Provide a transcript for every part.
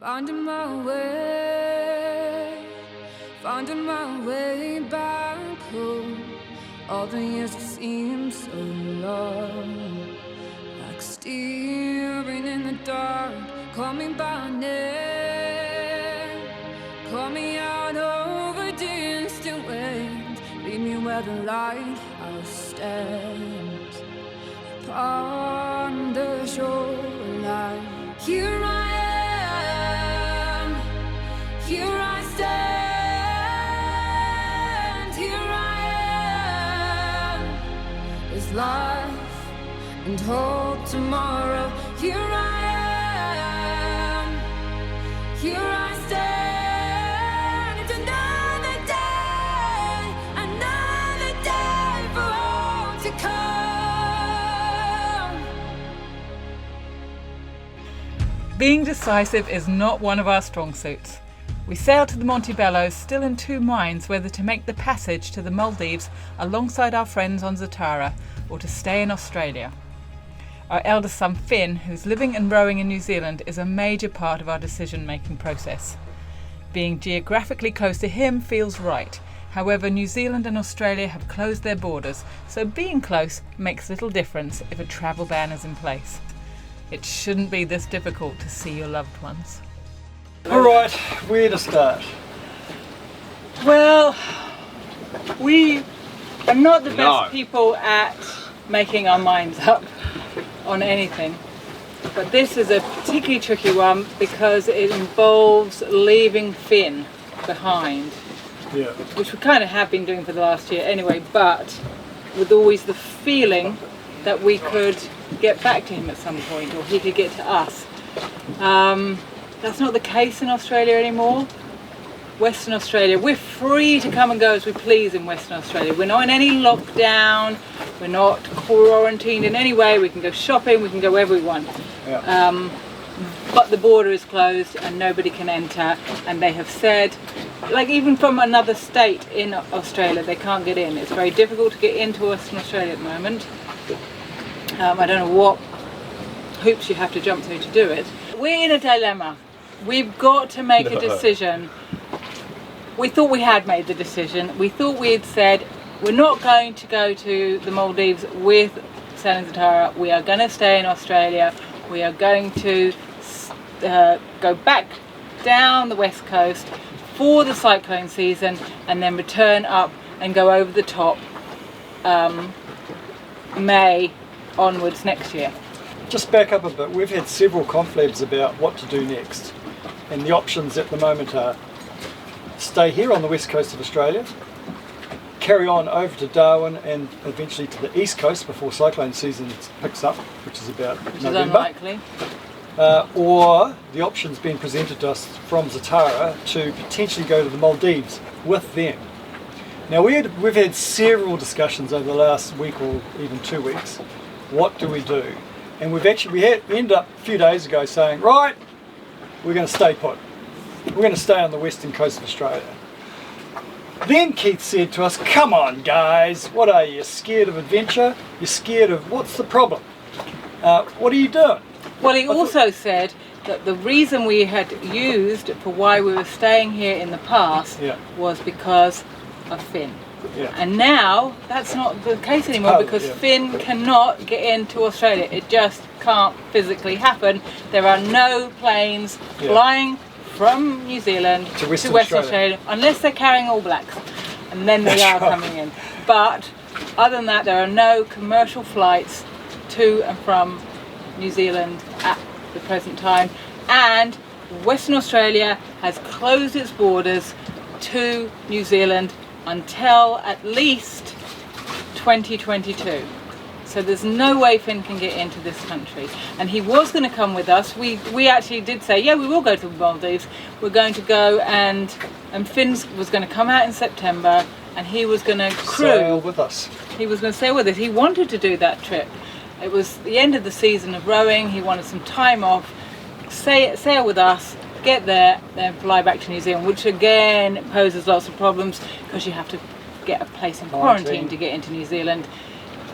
Finding my way back home. All the years seem so long, like steering in the dark. Call me by name, call me out over distant waves. Lead me where the lighthouse stands upon the shoreline. Here I am, here I stand, here I am. Is life and hope tomorrow. Here I am, here I stand. It's another day for all to come. Being decisive is not one of our strong suits. We sailed to the Montebello still in two minds whether to make the passage to the Maldives alongside our friends on Zatara or to stay in Australia. Our eldest son Finn, who's living and rowing in New Zealand, is a major part of our decision-making process. Being geographically close to him feels right. However, New Zealand and Australia have closed their borders, so being close makes little difference if a travel ban is in place. It shouldn't be this difficult to see your loved ones. Alright, where to start? Well, we are not the best people at making our minds up on anything. But this is a particularly tricky one because it involves leaving Finn behind. Yeah. Which we kind of have been doing for the last year anyway, but with always the feeling that we could get back to him at some point, or he could get to us. That's not the case in Australia anymore. Western Australia, we're free to come and go as we please in Western Australia. We're not in any lockdown, we're not quarantined in any way, we can go shopping, we can go wherever we want. Yeah. But the border is closed and nobody can enter, and they have said, like even from another state in Australia, they can't get in. It's very difficult to get into Western Australia at the moment. I don't know what hoops you have to jump through to do it. We're in a dilemma. We've got to make a decision. We thought we had made the decision. We thought we had said we're not going to go to the Maldives with sailing Zatara. We are going to stay in Australia. We are going to go back down the west coast for the cyclone season and then return up and go over the top May onwards next year. Just back up a bit, we've had several conflabs about what to do next, and the options at the moment are stay here on the west coast of Australia, carry on over to Darwin and eventually to the east coast before cyclone season picks up, which is about Which November. is unlikely. Or the options being presented to us from Zatara to potentially go to the Maldives with them. Now we've had several discussions over the last week or even 2 weeks. What do we do? And we ended up a few days ago saying, right, we're going to stay put. We're going to stay on the western coast of Australia. Then Keith said to us, come on guys, what are you, scared of adventure? You're scared of, what's the problem? What are you doing? Well, he also said that the reason we had used for why we were staying here in the past was because of Finn. Yeah. And now that's not the case anymore because Finn cannot get into Australia. It just can't physically happen. There are no planes flying from New Zealand to Western Australia unless they're carrying All Blacks, and then they are coming in. But other than that, there are no commercial flights to and from New Zealand at the present time, and Western Australia has closed its borders to New Zealand until at least 2022. So there's no way Finn can get into this country. And he was going to come with us. We actually did say, yeah, we will go to the Maldives. We're going to go, and Finn was going to come out in September, and he was going to sail with us. He was going to sail with us. He wanted to do that trip. It was the end of the season of rowing. He wanted some time off, sail with us, get there, then fly back to New Zealand, which again poses lots of problems because you have to get a place in quarantine to get into New Zealand.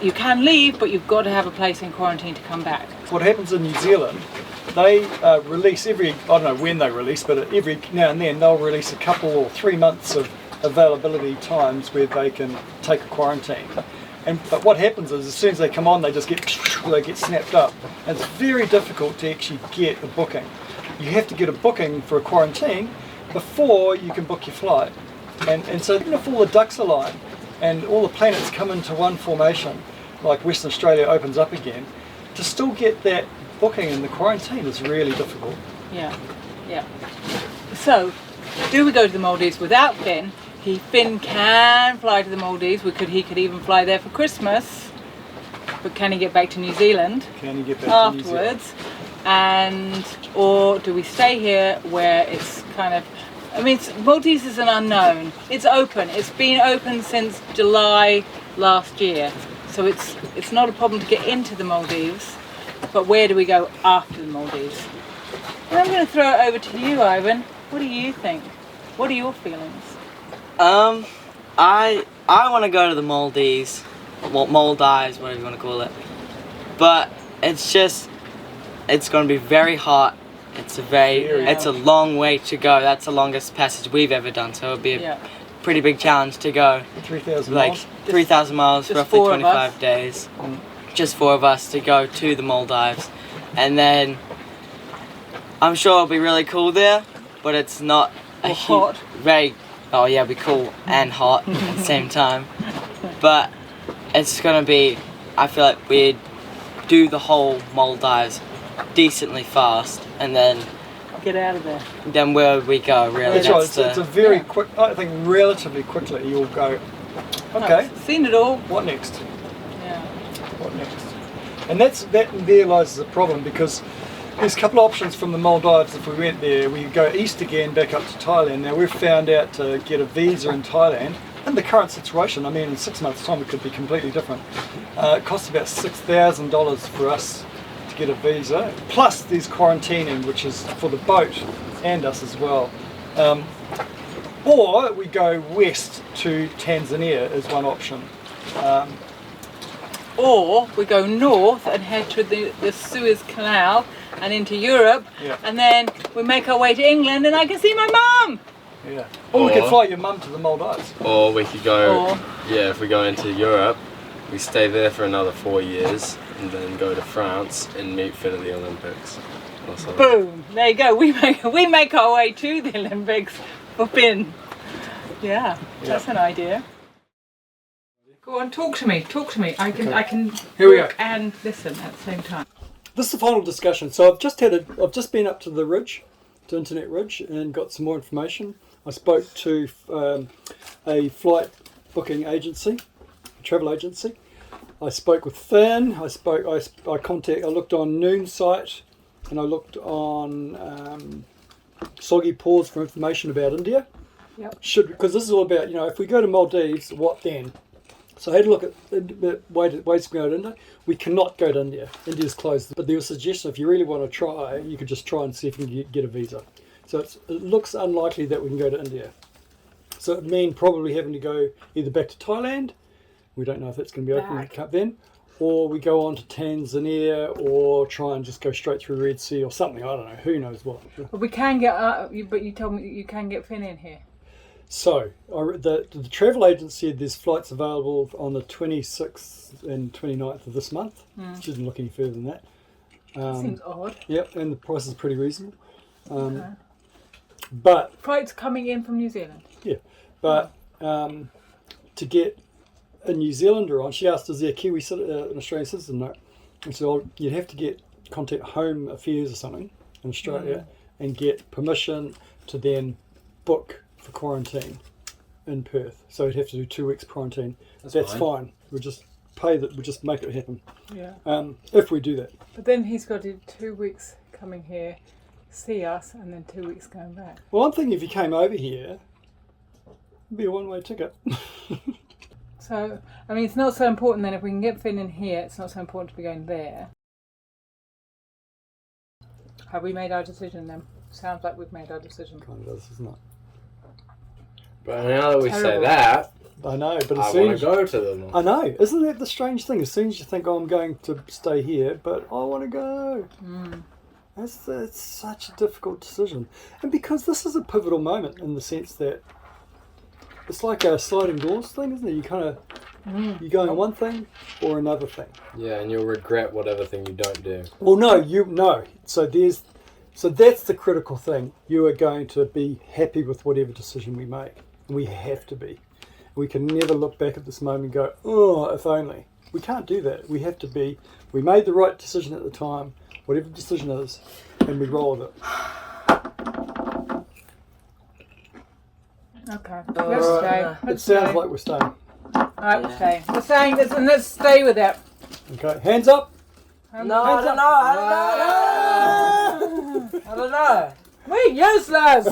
You can leave, but you've got to have a place in quarantine to come back. what happens in New Zealand, they release I don't know when they release, but every now and then they'll release a couple or 3 months of availability times where they can take a quarantine. But what happens is, as soon as they come on, they get snapped up. And it's very difficult to actually get a booking. You have to get a booking for a quarantine before you can book your flight. And so even if all the ducks align and all the planets come into one formation, like Western Australia opens up again, to still get that booking in the quarantine is really difficult. Yeah. So, do we go to the Maldives without Finn? Finn can fly to the Maldives. He could even fly there for Christmas. But can he get back to New Zealand Can you get back to New Zealand? afterwards? Or do we stay here where it's kind of... Maldives is an unknown. It's open. It's been open since July last year. So it's not a problem to get into the Maldives. But where do we go after the Maldives? And I'm going to throw it over to you, Ivan. What do you think? What are your feelings? I want to go to the Maldives, Maldives, whatever you want to call it. But it's going to be very hot. It's a long way to go. That's the longest passage we've ever done. So it'll be a pretty big challenge to go. 3,000 like miles. 3,000 miles, just roughly 4 of us. 25 days. Just 4 of us to go to the Maldives, and then I'm sure it'll be really cool there. But it's not a hot. It'll be cool and hot at the same time. But it's gonna be, I feel like we'd do the whole Maldives decently fast, and then Get out of there. then where we go, really. That's right. It's a very quick. I think relatively quickly you'll go. Okay. Oh, seen it all. What next? Yeah. What next? And there lies the problem, because there's a couple of options from the Maldives. If we went there, we could go east again, back up to Thailand. Now we've found out to get a visa in Thailand, in the current situation, in 6 months' time it could be completely different. It costs about $6,000 for us to get a visa. Plus there's quarantining, which is for the boat and us as well. Or we go west to Tanzania is one option. Or we go north and head to the Suez Canal and into Europe, and then we make our way to England and I can see my mum! Yeah. Or we could fly your mum to the Maldives. Or we could go, if we go into Europe, we stay there for another 4 years and then go to France and meet Finn at the Olympics. Boom! There you go, we make our way to the Olympics for Finn. Yeah, that's an idea. Go on, talk to me. I can Here we talk go. and listen at the same time. This is the final discussion. So I've just been up to the Ridge, to Internet Ridge, and got some more information. I spoke to a flight booking agency, a travel agency. I spoke with Finn. I looked on Noon site, and I looked on Soggy Paws for information about India. Yep. Because this is all about, if we go to Maldives, what then? So I had a look at the ways to go to India. We cannot go to India. India's closed. But there was a suggestion, if you really want to try, you could just try and see if you can get a visa. So it looks unlikely that we can go to India. So it would mean probably having to go either back to Thailand, we don't know if that's going to be open then, or we go on to Tanzania, or try and just go straight through Red Sea or something. I don't know. Who knows what. But we can get, but you told me that you can get Finn in here. So, the travel agency said there's flights available on the 26th and 29th of this month. She didn't look any further than that. Seems odd. Yep, and the price is pretty reasonable. But Flights coming in from New Zealand. yeah, but to get a New Zealander on, she asked, is there a Kiwi, an Australian citizen? No. And so you'd have to contact Home Affairs or something in Australia and get permission to then book for quarantine in Perth. So you'd have to do 2 weeks quarantine. That's fine. We'll just pay that. We'll just make it happen. Yeah. If we do that. But then he's got to do 2 weeks coming here, see us, and then 2 weeks going back. Well, I'm thinking if you came over here, it'd be a one-way ticket. So, it's not so important then if we can get Finn in here, it's not so important to be going there. Have we made our decision then? Sounds like we've made our decision. Kind of does, isn't it? But now that we say Terrible. that, I know, but as I soon want as to go to them. I know, isn't that the strange thing? As soon as you think, oh, I'm going to stay here, but I want to go. It's such a difficult decision. And because this is a pivotal moment in the sense that it's like a sliding doors thing, isn't it? You kind of, you go in one thing or another thing. Yeah, and you'll regret whatever thing you don't do. Well, no. So that's the critical thing. You are going to be happy with whatever decision we make. We have to be. We can never look back at this moment and go, oh, if only. We can't do that. We have to be, we made the right decision at the time, whatever the decision is, and we roll with it. Okay. Let's stay. It sounds like we're staying. Alright, we'll stay. We're staying, and let's stay with it. Okay, hands up. No, I don't know. I don't know. We're useless!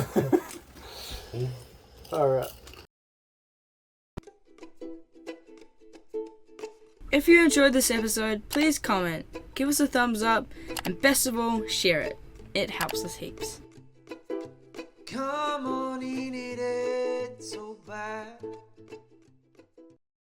Alright. If you enjoyed this episode, please comment, give us a thumbs up, and best of all, share it. It helps us heaps. Come on, he needed so bad.